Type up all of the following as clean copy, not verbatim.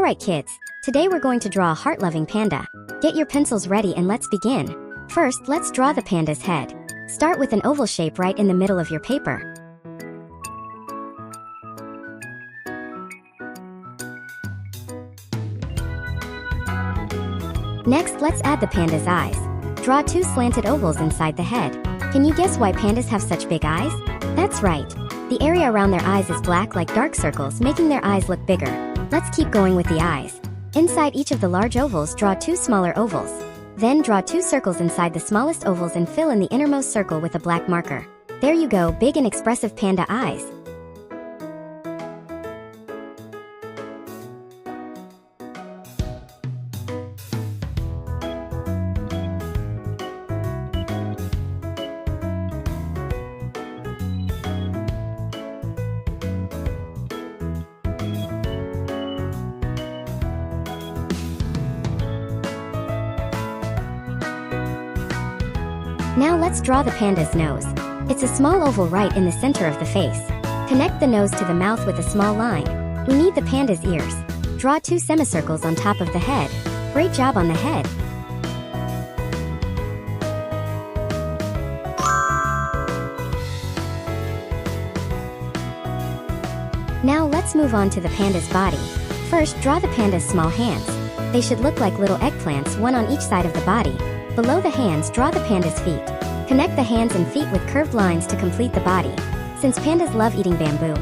Alright kids, today we're going to draw a heart-loving panda. Get your pencils ready and let's begin. First, let's draw the panda's head. Start with an oval shape right in the middle of your paper. Next, let's add the panda's eyes. Draw 2 slanted ovals inside the head. Can you guess why pandas have such big eyes? That's right. The area around their eyes is black like dark circles, making their eyes look bigger. Let's keep going with the eyes. Inside each of the large ovals, draw 2 smaller ovals. Then draw 2 circles inside the smallest ovals and fill in the innermost circle with a black marker. There you go, big and expressive panda eyes. Now let's draw the panda's nose. It's a small oval right in the center of the face. Connect the nose to the mouth with a small line. We need the panda's ears. Draw 2 semicircles on top of the head. Great job on the head. Now let's move on to the panda's body. First, draw the panda's small hands. They should look like little eggplants, one on each side of the body. Below the hands, draw the panda's feet. Connect the hands and feet with curved lines to complete the body. Since pandas love eating bamboo,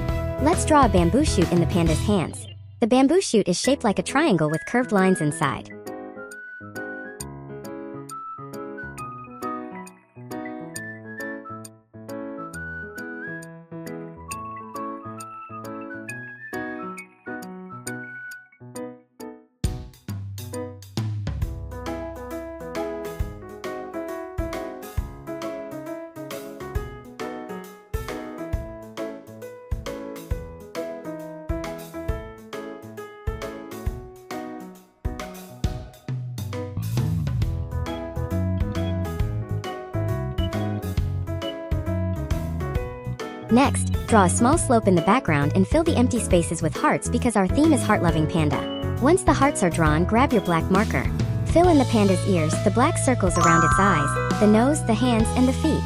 let's draw a bamboo shoot in the panda's hands. The bamboo shoot is shaped like a triangle with curved lines inside. Next, draw a small slope in the background and fill the empty spaces with hearts because our theme is heart-loving panda. Once the hearts are drawn, grab your black marker. Fill in the panda's ears, the black circles around its eyes, the nose, the hands, and the feet.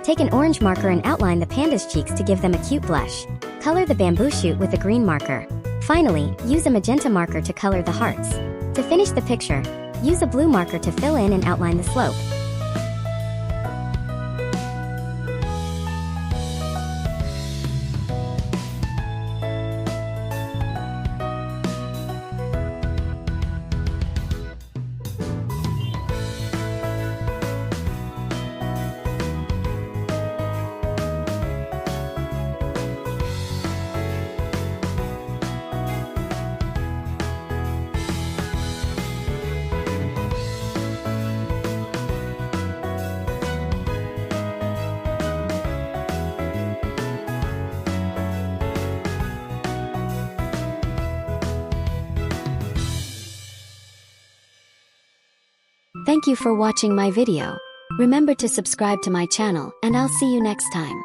Take an orange marker and outline the panda's cheeks to give them a cute blush. Color the bamboo shoot with a green marker. Finally, use a magenta marker to color the hearts. To finish the picture, use a blue marker to fill in and outline the slope. Thank you for watching my video. Remember to subscribe to my channel and I'll see you next time.